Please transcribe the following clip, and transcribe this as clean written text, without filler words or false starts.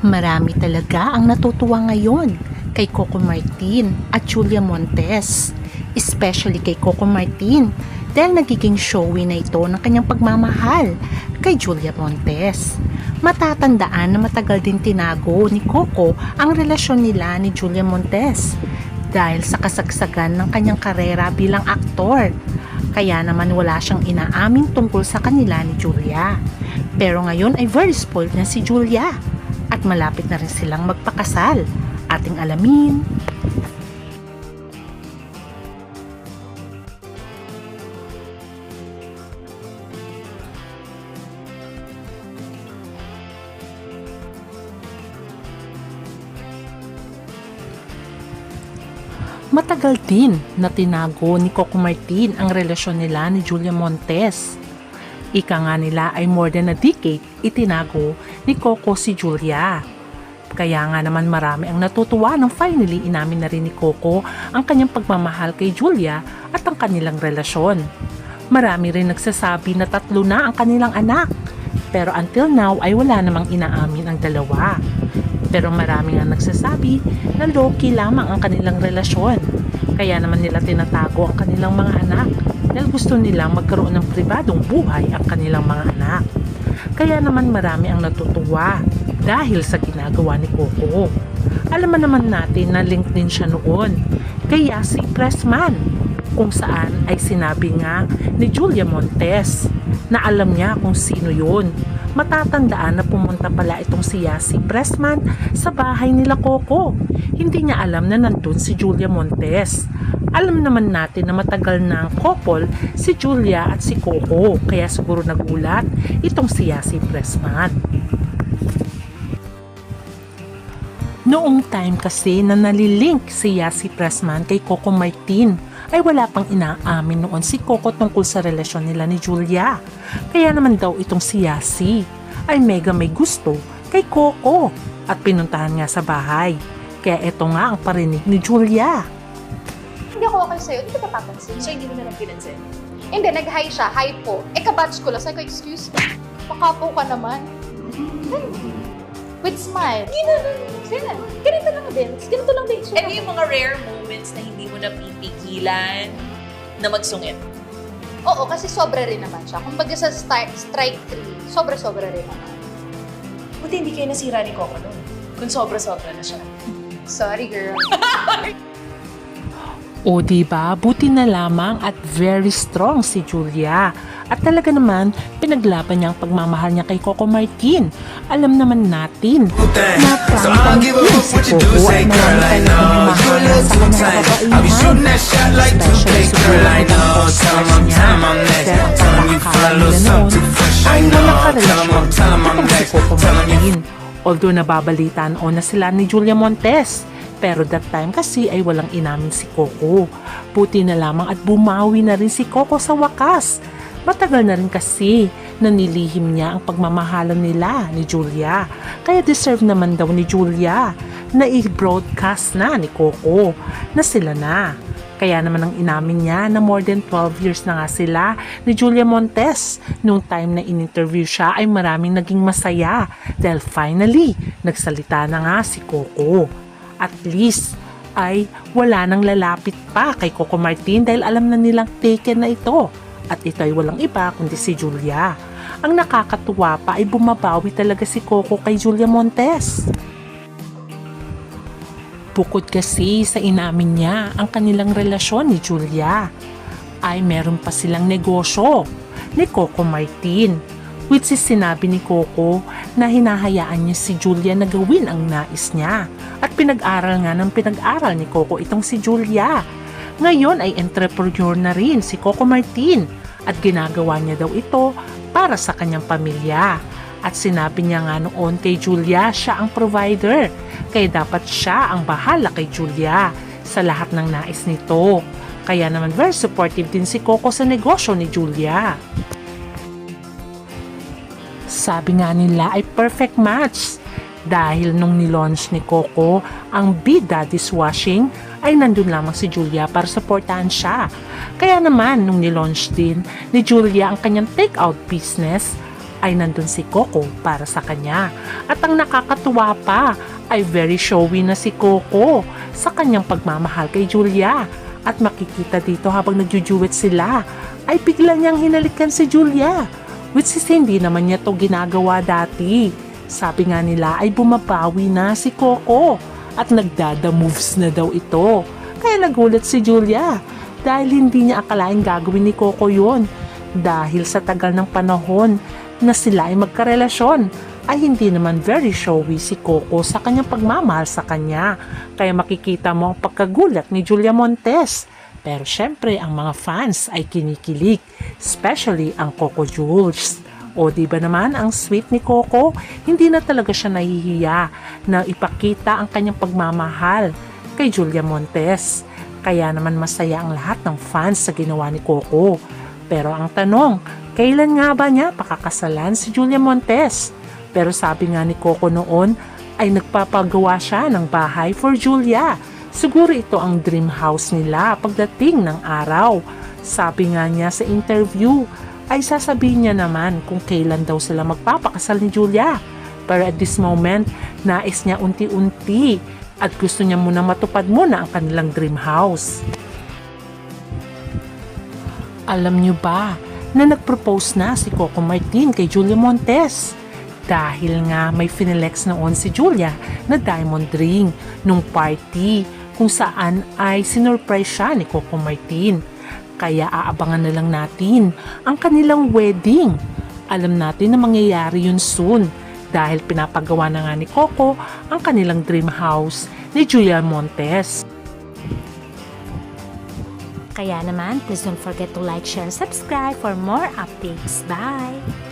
Marami talaga ang natutuwa ngayon kay Coco Martin at Julia Montes. Especially kay Coco Martin dahil nagiging showy na ito ng kanyang pagmamahal kay Julia Montes. Matatandaan na matagal din tinago ni Coco ang relasyon nila ni Julia Montes dahil sa kasagsagan ng kanyang karera bilang aktor. Kaya naman wala siyang inaaming tungkol sa kanila ni Julia. Pero ngayon ay very spoiled na si Julia at malapit na rin silang magpakasal. Ating alamin. Matagal din na tinago ni Coco Martin ang relasyon nila ni Julia Montes. Ika nga nila ay more than a decade itinago ni Coco si Julia. Kaya nga naman marami ang natutuwa nang finally inamin na rin ni Coco ang kanyang pagmamahal kay Julia at ang kanilang relasyon. Marami rin nagsasabi na 3 na ang kanilang anak, pero until now ay wala namang inaamin ang dalawa. Pero marami nga nagsasabi na low-key lamang ang kanilang relasyon. Kaya naman nila tinatago ang kanilang mga anak dahil gusto nilang magkaroon ng pribadong buhay ang kanilang mga anak. Kaya naman marami ang natutuwa dahil sa ginagawa ni Coco. Alam naman natin na link din siya noon kay Yasi Pressman, kung saan ay sinabi nga ni Julia Montes na alam niya kung sino yun. Matatandaan na pumunta pala itong si Yasi Pressman sa bahay nila Coco. Hindi niya alam na nandun si Julia Montes. Alam naman natin na matagal na ang couple si Julia at si Coco, kaya siguro nagulat itong si Yasi Pressman. Noong time kasi na nalilink si Yasi Pressman kay Coco Martin, ay wala pang inaamin noon si Coco tungkol sa relasyon nila ni Julia. Kaya naman daw itong si Yasi ay mega may gusto kay Coco at pinuntahan nga sa bahay. Kaya ito nga ang parinig ni Julia. Hindi ako okay sa'yo, hindi ka papansin. So hindi mo na lang pinansin. Hindi, nag-hi siya, hi po. Kabatch ko lang. Sabi ko, excuse me, pakapo ka naman. With smile. Hindi na. Ganito lang din. Ganito lang din. Ito yung mga rare moments na hindi mo napipigilan na magsungit. Oo, kasi sobra rin naman siya. Kung baga sa strike 3, sobra-sobra rin naman. Buti hindi kayo nasira ni Coco nun. Kung sobra-sobra na siya. Sorry, girl. O diba, buti na lamang at very strong si Julia. At talaga naman, pinaglaban niya ang pagmamahal niya kay Coco Martin. Alam naman natin na prangkang si Coco ay marami talagang mahal sa kanyang kabaihan. Especially sa buhay ng posters niya. Dahil ang pagkakakala nila noon ay walang karelasyon itong si Coco Martin. Although nababalitaan o na sila ni Julia Montes. Pero that time kasi ay walang inamin si Coco. Buti na lamang at bumawi na rin si Coco sa wakas. Matagal na rin kasi na nilihim niya ang pagmamahalan nila ni Julia. Kaya deserve naman daw ni Julia na i-broadcast na ni Coco na sila na. Kaya naman ang inamin niya na more than 12 years na nga sila ni Julia Montes. Noong time na in-interview siya ay maraming naging masaya dahil finally nagsalita na nga si Coco. At least ay wala nang lalapit pa kay Coco Martin dahil alam na nilang taken na ito. At ito ay walang iba kundi si Julia. Ang nakakatuwa pa ay bumabawi talaga si Coco kay Julia Montes. Bukod kasi sa inamin niya ang kanilang relasyon ni Julia, ay meron pa silang negosyo ni Coco Martin. Which is sinabi ni Coco na hinahayaan niya si Julia na gawin ang nais niya. At pinag-aral nga ng pinag-aral ni Coco itong si Julia. Ngayon ay entrepreneur na rin si Coco Martin at ginagawa niya daw ito para sa kanyang pamilya. At sinabi niya nga noon kay Julia siya ang provider. Kaya dapat siya ang bahala kay Julia sa lahat ng nais nito. Kaya naman very supportive din si Coco sa negosyo ni Julia. Sabi nga nila ay perfect match dahil nung nilaunch ni Coco ang Bida Dishwashing ay nandun lamang si Julia para supportahan siya. Kaya naman nung nilaunch din ni Julia ang kanyang take-out business ay nandun si Coco para sa kanya. At ang nakakatuwa pa ay very showy na si Coco sa kanyang pagmamahal kay Julia. At makikita dito habang nagjujuwet sila ay bigla niyang hinalikan si Julia, which is hindi naman niya to ginagawa dati. Sabi nga nila ay bumabawi na si Coco at nagdada moves na daw ito. Kaya nagulat si Julia dahil hindi niya akalain gagawin ni Coco yun. Dahil sa tagal ng panahon na sila ay magkarelasyon, ay hindi naman very showy si Coco sa kanyang pagmamahal sa kanya. Kaya makikita mo ang pagkagulat ni Julia Montes. Pero syempre ang mga fans ay kinikilig, especially ang Coco Jules. O di ba naman ang sweet ni Coco, hindi na talaga siya nahihiya na ipakita ang kanyang pagmamahal kay Julia Montes. Kaya naman masaya ang lahat ng fans sa ginawa ni Coco. Pero ang tanong, kailan nga ba niya pakakasalan si Julia Montes? Pero sabi nga ni Coco noon ay nagpapagawa siya ng bahay for Julia. Siguro ito ang dream house nila pagdating ng araw. Sabi nga niya sa interview ay sasabihin niya naman kung kailan daw sila magpapakasal ni Julia. Pero at this moment, nais niya unti-unti at gusto niya muna matupad muna ang kanilang dream house. Alam niyo ba na nag-propose na si Coco Martin kay Julia Montes? Dahil nga may finelex noon si Julia na diamond ring nung party kung saan ay sinurprise siya ni Coco Martin. Kaya aabangan na lang natin ang kanilang wedding. Alam natin na mangyayari yun soon dahil pinapagawa na nga ni Coco ang kanilang dream house ni Julia Montes. Kaya naman, please don't forget to like, share, subscribe for more updates. Bye!